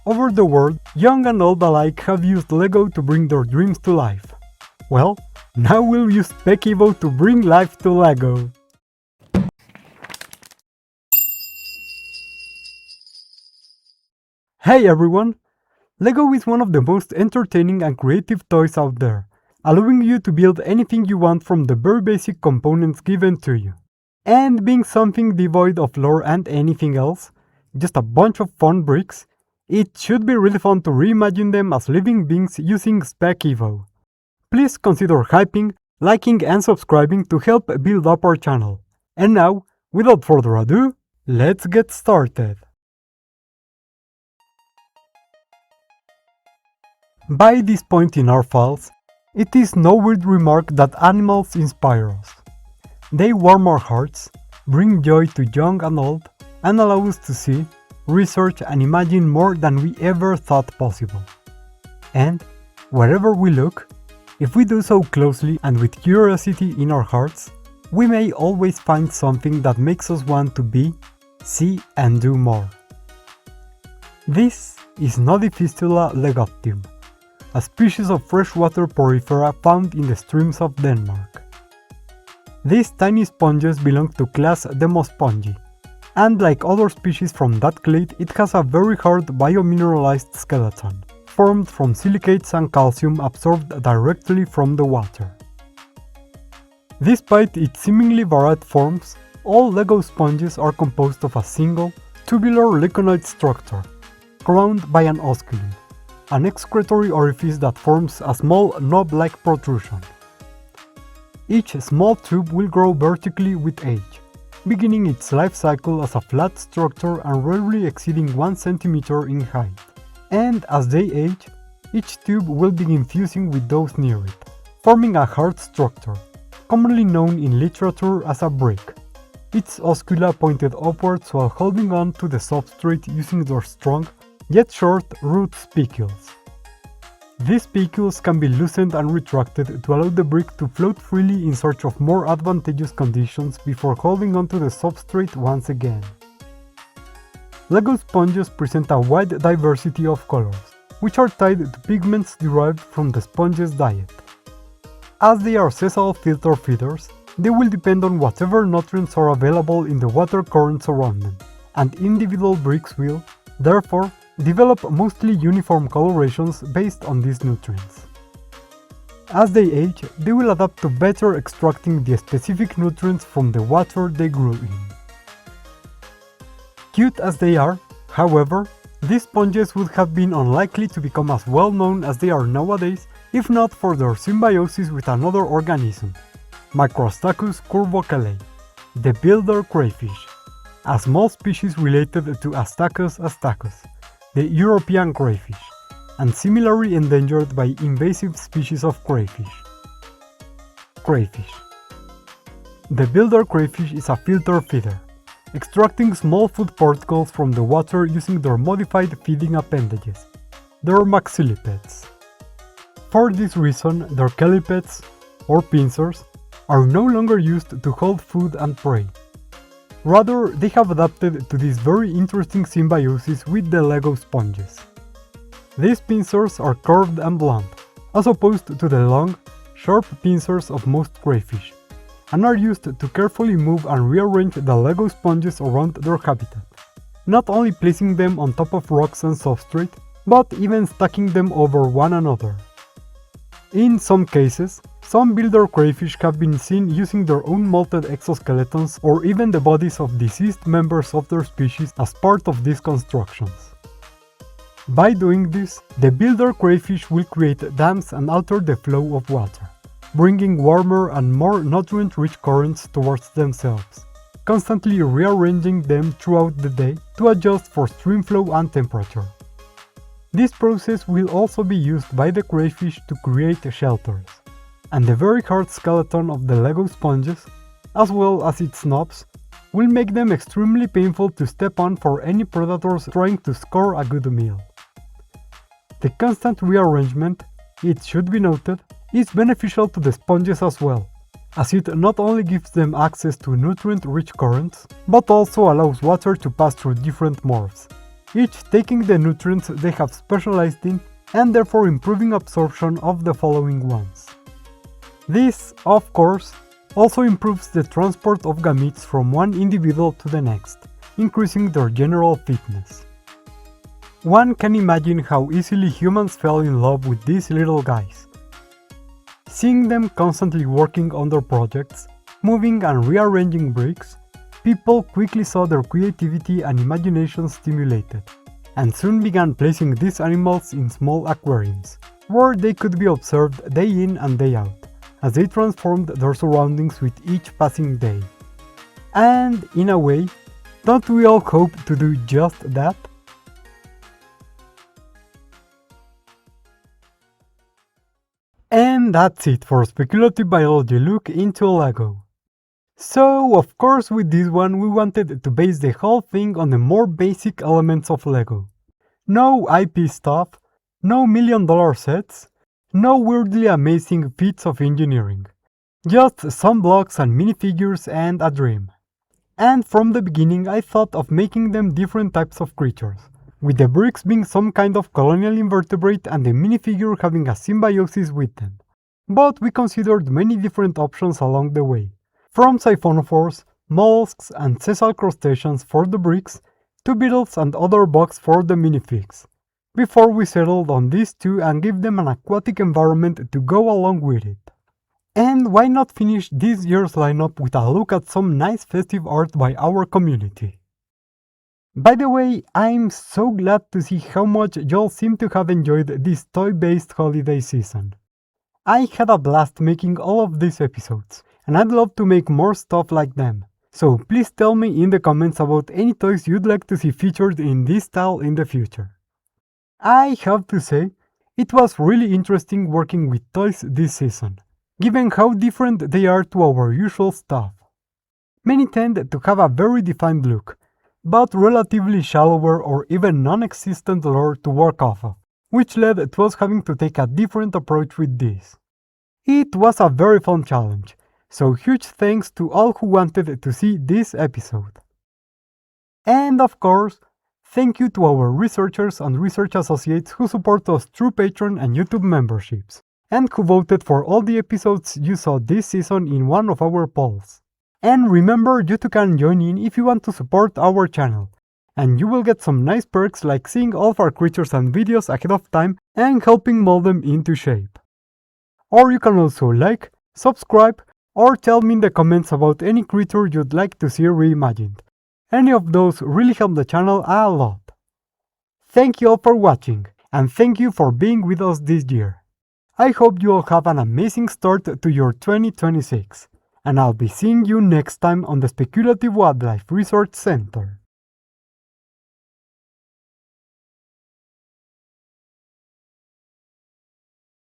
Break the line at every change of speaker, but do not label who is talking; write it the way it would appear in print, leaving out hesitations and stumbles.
Over the world, young and old alike have used LEGO to bring their dreams to life. Well, now we'll use Speculative to bring life to LEGO. Hey everyone! LEGO is one of the most entertaining and creative toys out there, allowing you to build anything you want from the very basic components given to you. And being something devoid of lore and anything else, just a bunch of fun bricks, it should be really fun to reimagine them as living beings using Spec Evo. Please consider hyping, liking and subscribing to help build up our channel. And now, without further ado, let's get started. By this point in our files, it is no weird remark that animals inspire us. They warm our hearts, bring joy to young and old, and allow us to see, research and imagine more than we ever thought possible. And, wherever we look, if we do so closely and with curiosity in our hearts, we may always find something that makes us want to be, see and do more. This is Nodifistula legoptium, a species of freshwater porifera found in the streams of Denmark. These tiny sponges belong to class Demospongi, and like other species from that clade, it has a very hard biomineralized skeleton, formed from silicates and calcium absorbed directly from the water. Despite its seemingly varied forms, all LEGO sponges are composed of a single, tubular liconoid structure, crowned by an osculum, an excretory orifice that forms a small knob-like protrusion. Each small tube will grow vertically with age, beginning its life cycle as a flat structure and rarely exceeding 1 cm in height. And as they age, each tube will begin fusing with those near it, forming a hard structure, commonly known in literature as a brick, its oscula pointed upwards while holding on to the substrate using their strong, yet short root spicules. These spicules can be loosened and retracted to allow the brick to float freely in search of more advantageous conditions before holding onto the substrate once again. LEGO sponges present a wide diversity of colors, which are tied to pigments derived from the sponge's diet. As they are sessile filter feeders, they will depend on whatever nutrients are available in the water currents around them, and individual bricks will, therefore, develop mostly uniform colorations based on these nutrients. As they age, they will adapt to better extracting the specific nutrients from the water they grew in. Cute as they are, however, these sponges would have been unlikely to become as well known as they are nowadays if not for their symbiosis with another organism, Microstachys curvocale, the Builder Crayfish, a small species related to Astacus astacus, the European crayfish, and similarly endangered by invasive species of crayfish. Crayfish. The Builder Crayfish is a filter feeder, extracting small food particles from the water using their modified feeding appendages, their maxillipeds. For this reason, their callipeds, or pincers, are no longer used to hold food and prey. Rather, they have adapted to this very interesting symbiosis with the LEGO sponges. These pincers are curved and blunt, as opposed to the long, sharp pincers of most crayfish, and are used to carefully move and rearrange the LEGO sponges around their habitat, not only placing them on top of rocks and substrate, but even stacking them over one another. In some cases, some Builder Crayfish have been seen using their own molted exoskeletons or even the bodies of deceased members of their species as part of these constructions. By doing this, the Builder Crayfish will create dams and alter the flow of water, bringing warmer and more nutrient-rich currents towards themselves, constantly rearranging them throughout the day to adjust for stream flow and temperature. This process will also be used by the crayfish to create shelters, and the very hard skeleton of the LEGO sponges, as well as its knobs, will make them extremely painful to step on for any predators trying to score a good meal. The constant rearrangement, it should be noted, is beneficial to the sponges as well, as it not only gives them access to nutrient-rich currents, but also allows water to pass through different morphs, each taking the nutrients they have specialized in and therefore improving absorption of the following ones. This, of course, also improves the transport of gametes from one individual to the next, increasing their general fitness. One can imagine how easily humans fell in love with these little guys. Seeing them constantly working on their projects, moving and rearranging bricks, people quickly saw their creativity and imagination stimulated, and soon began placing these animals in small aquariums, where they could be observed day in and day out, as they transformed their surroundings with each passing day. And, in a way, don't we all hope to do just that? And that's it for Speculative Biology look into LEGO. So, of course with this one we wanted to base the whole thing on the more basic elements of LEGO. No IP stuff, no $1,000,000 sets, no weirdly amazing feats of engineering. Just some blocks and minifigures and a dream. And from the beginning I thought of making them different types of creatures, with the bricks being some kind of colonial invertebrate and the minifigure having a symbiosis with them. But we considered many different options along the way, from siphonophores, mollusks and sessile crustaceans for the bricks, to beetles and other bugs for the minifigs, before we settled on these two and gave them an aquatic environment to go along with it. And why not finish this year's lineup with a look at some nice festive art by our community? By the way, I'm so glad to see how much y'all seem to have enjoyed this toy-based holiday season. I had a blast making all of these episodes, and I'd love to make more stuff like them. So please tell me in the comments about any toys you'd like to see featured in this style in the future. I have to say, it was really interesting working with toys this season, given how different they are to our usual stuff. Many tend to have a very defined look, but relatively shallower or even non-existent lore to work off of, which led to us having to take a different approach with this. It was a very fun challenge, so huge thanks to all who wanted to see this episode. And of course, thank you to our researchers and research associates who support us through Patreon and YouTube memberships, and who voted for all the episodes you saw this season in one of our polls. And remember, you too can join in if you want to support our channel, and you will get some nice perks like seeing all of our creatures and videos ahead of time and helping mold them into shape. Or you can also like, subscribe, or tell me in the comments about any creature you'd like to see reimagined. Any of those really help the channel a lot. Thank you all for watching, and thank you for being with us this year. I hope you all have an amazing start to your 2026, and I'll be seeing you next time on the Speculative Wildlife Research Center.